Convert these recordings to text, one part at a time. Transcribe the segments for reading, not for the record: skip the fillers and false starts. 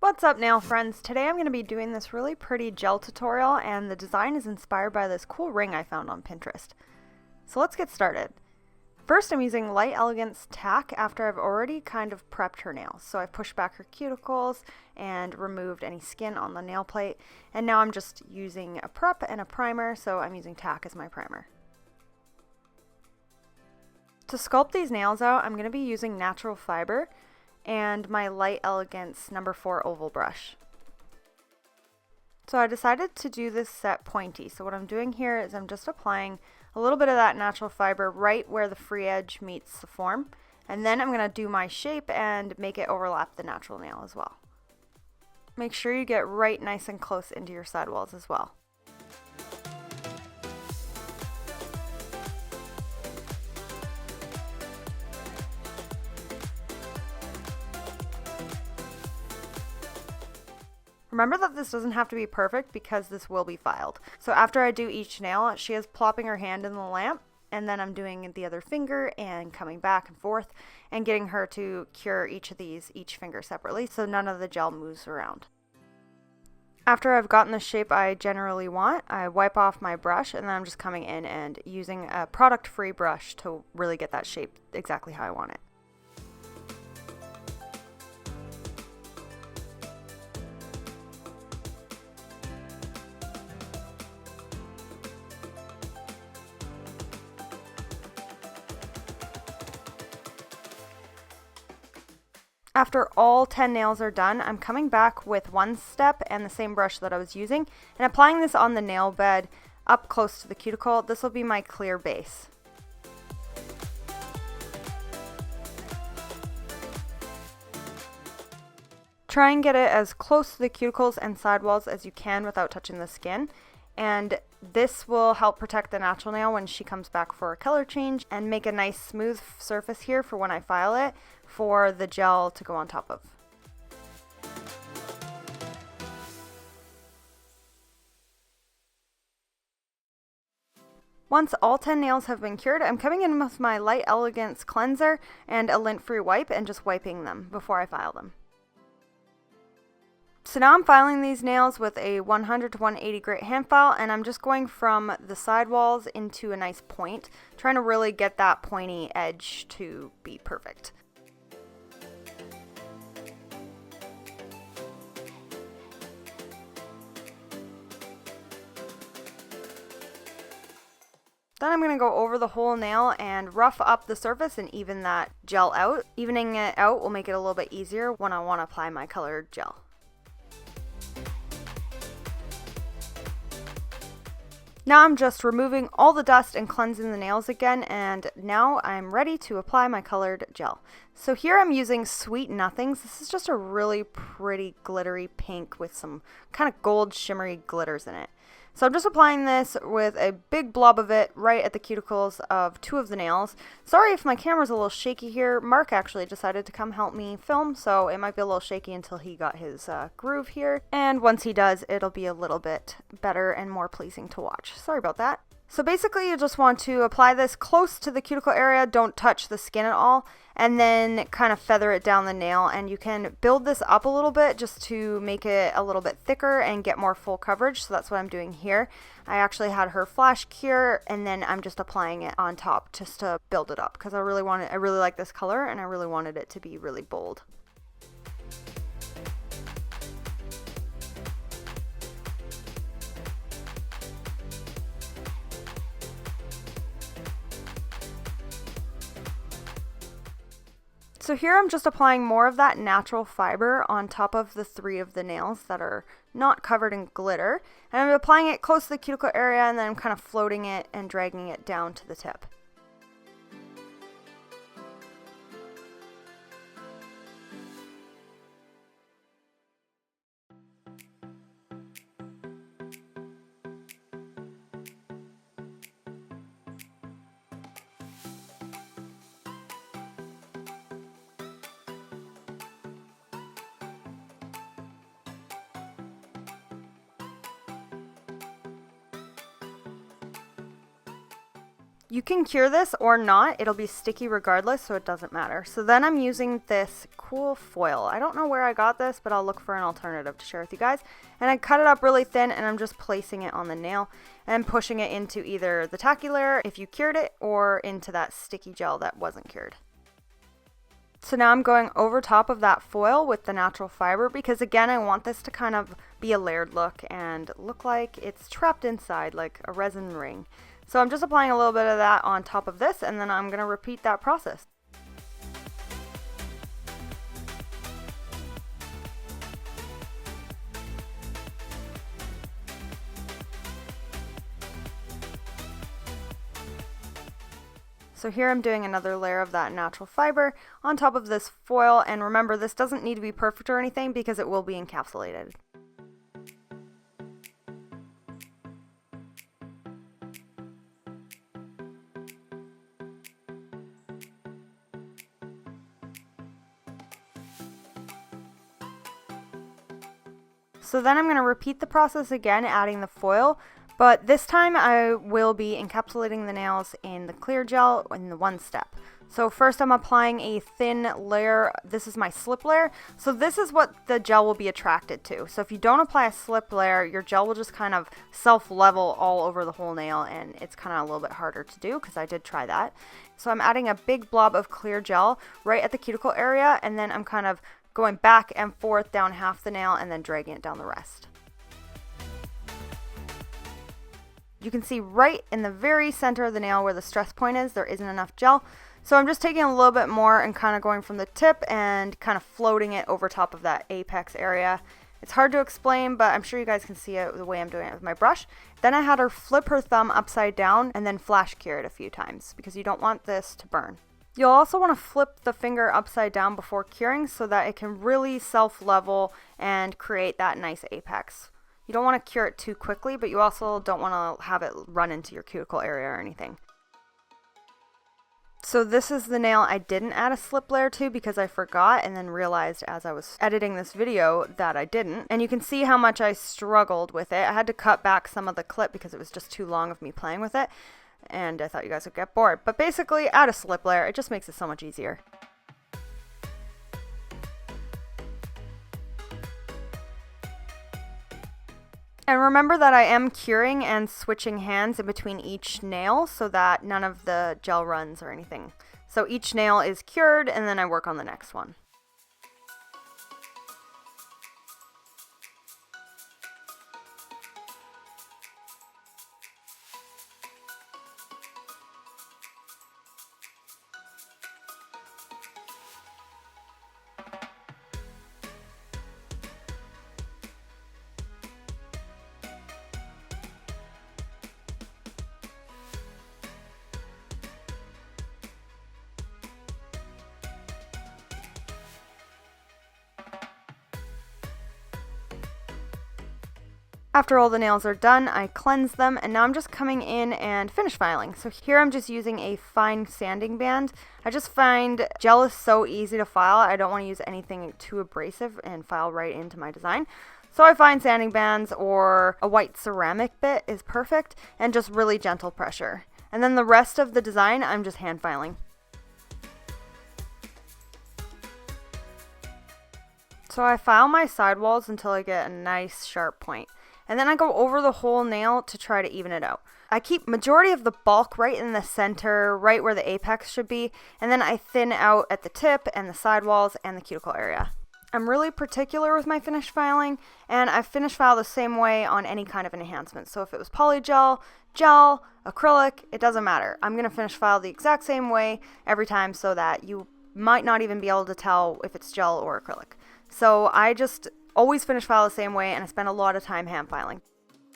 What's up nail friends? Today I'm going to be doing this really pretty gel tutorial, and the design is inspired by this cool ring I found on Pinterest. So let's get started. First I'm using light Elegance tack after I've already kind of prepped her nails. So I've pushed back her cuticles and removed any skin on the nail plate, and now I'm just using a prep and a primer, so I'm using tack as my primer. To sculpt these nails out, I'm going to be using natural fiber and my light Elegance number 4 oval brush. So I decided to do this set pointy. So what I'm doing here is I'm just applying a little bit of that natural fiber right where the free edge meets the form, and then I'm going to do my shape and make it overlap the natural nail as well. Make sure you get right nice and close into your sidewalls as well. Remember that this doesn't have to be perfect because this will be filed. So after I do each nail, she is plopping her hand in the lamp, and then I'm doing the other finger and coming back and forth and getting her to cure each finger separately so none of the gel moves around. After I've gotten the shape I generally want, I wipe off my brush, and then I'm just coming in and using a product-free brush to really get that shape exactly how I want it. After all 10 nails are done, I'm coming back with one step and the same brush that I was using and applying this on the nail bed up close to the cuticle. This will be my clear base. Try and get it as close to the cuticles and sidewalls as you can without touching the skin, and this will help protect the natural nail when she comes back for a color change and make a nice smooth surface here for when I file it for the gel to go on top of. Once all 10 nails have been cured, I'm coming in with my light Elegance cleanser and a lint-free wipe and just wiping them before I file them. So now I'm filing these nails with a 100 to 180 grit hand file, and I'm just going from the sidewalls into a nice point, trying to really get that pointy edge to be perfect. Then I'm going to go over the whole nail and rough up the surface and even that gel out. Evening it out will make it a little bit easier when I want to apply my colored gel. Now I'm just removing all the dust and cleansing the nails again, and now I'm ready to apply my colored gel. So here I'm using Sweet Nothings. This is just a really pretty glittery pink with some kind of gold shimmery glitters in it. So I'm just applying this with a big blob of it right at the cuticles of 2 of the nails. Sorry if my camera's a little shaky here. Mark actually decided to come help me film, so it might be a little shaky until he got his groove here. And once he does, it'll be a little bit better and more pleasing to watch. Sorry about that. So basically you just want to apply this close to the cuticle area, don't touch the skin at all, and then kind of feather it down the nail, and you can build this up a little bit just to make it a little bit thicker and get more full coverage. So that's what I'm doing here. I actually had her flash cure, and then I'm just applying it on top just to build it up because I really like this color and I really wanted it to be really bold. So here I'm just applying more of that natural fiber on top of the 3 of the nails that are not covered in glitter. And I'm applying it close to the cuticle area, and then I'm kind of floating it and dragging it down to the tip. You can cure this or not, it'll be sticky regardless, so it doesn't matter. So then I'm using this cool foil. I don't know where I got this, but I'll look for an alternative to share with you guys. And I cut it up really thin, and I'm just placing it on the nail and pushing it into either the tacky layer if you cured it, or into that sticky gel that wasn't cured. So now I'm going over top of that foil with the natural fiber, because again, I want this to kind of be a layered look and look like it's trapped inside like a resin ring. So I'm just applying a little bit of that on top of this, and then I'm going to repeat that process. So here I'm doing another layer of that natural fiber on top of this foil, and remember, this doesn't need to be perfect or anything because it will be encapsulated. So then I'm going to repeat the process again, adding the foil, but this time I will be encapsulating the nails in the clear gel in the one step. So first I'm applying a thin layer. This is my slip layer. So this is what the gel will be attracted to. So if you don't apply a slip layer, your gel will just kind of self-level all over the whole nail, and it's kind of a little bit harder to do because I did try that. So I'm adding a big blob of clear gel right at the cuticle area, and then I'm kind of going back and forth down half the nail and then dragging it down the rest. You can see right in the very center of the nail where the stress point is, there isn't enough gel. So I'm just taking a little bit more and kind of going from the tip and kind of floating it over top of that apex area. It's hard to explain, but I'm sure you guys can see it the way I'm doing it with my brush. Then I had her flip her thumb upside down and then flash cure it a few times because you don't want this to burn. You'll also want to flip the finger upside down before curing so that it can really self-level and create that nice apex. You don't want to cure it too quickly, but you also don't want to have it run into your cuticle area or anything. So this is the nail I didn't add a slip layer to because I forgot, and then realized as I was editing this video that I didn't. And you can see how much I struggled with it. I had to cut back some of the clip because it was just too long of me playing with it, and I thought you guys would get bored. But basically, add a slip layer. It just makes it so much easier. And remember that I am curing and switching hands in between each nail so that none of the gel runs or anything. So each nail is cured and then I work on the next one. After all the nails are done, I cleanse them, and now I'm just coming in and finish filing. So here I'm just using a fine sanding band. I just find gel is so easy to file. I don't want to use anything too abrasive and file right into my design. So I find sanding bands or a white ceramic bit is perfect, and just really gentle pressure. And then the rest of the design, I'm just hand filing. So I file my sidewalls until I get a nice sharp point. And then I go over the whole nail to try to even it out. I keep majority of the bulk right in the center, right where the apex should be, and then I thin out at the tip and the sidewalls and the cuticle area. I'm really particular with my finish filing, and I finish file the same way on any kind of enhancement. So if it was polygel, gel, acrylic, it doesn't matter. I'm going to finish file the exact same way every time so that you might not even be able to tell if it's gel or acrylic. So I just always finish file the same way, and I spend a lot of time hand filing.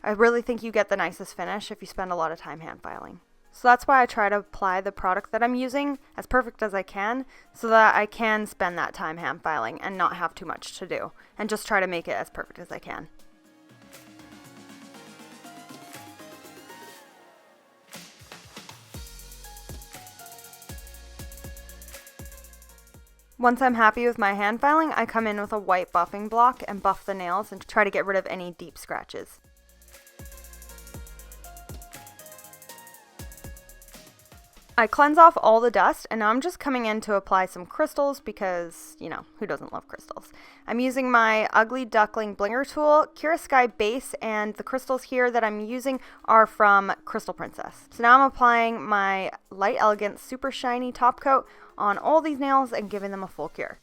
I really think you get the nicest finish if you spend a lot of time hand filing. So that's why I try to apply the product that I'm using as perfect as I can so that I can spend that time hand filing and not have too much to do, and just try to make it as perfect as I can. Once I'm happy with my hand filing, I come in with a white buffing block and buff the nails and try to get rid of any deep scratches. I cleanse off all the dust, and now I'm just coming in to apply some crystals because, you know, who doesn't love crystals? I'm using my Ugly Duckling Blinger tool, Kira Sky base, and the crystals here that I'm using are from Crystal Princess. So now I'm applying my Light Elegance Super Shiny top coat on all these nails and giving them a full cure.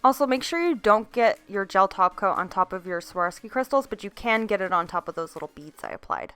Also, make sure you don't get your gel top coat on top of your Swarovski crystals, but you can get it on top of those little beads I applied.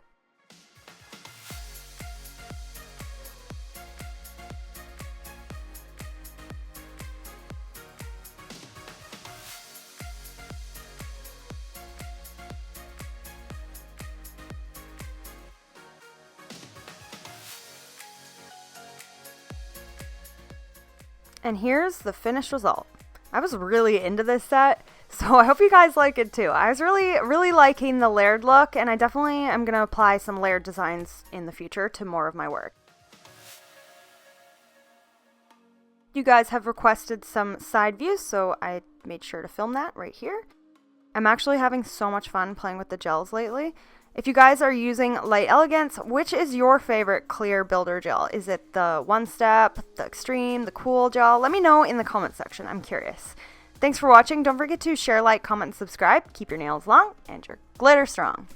And here's the finished result. I was really into this set, so I hope you guys like it too. I was really liking the layered look, and I definitely am going to apply some layered designs in the future to more of my work. You guys have requested some side views, so I made sure to film that right here. I'm actually having so much fun playing with the gels lately. If you guys are using Light Elegance, which is your favorite clear builder gel? Is it the One Step, the Extreme, the Cool gel? Let me know in the comment section. I'm curious. Thanks for watching. Don't forget to share, like, comment, and subscribe. Keep your nails long and your glitter strong.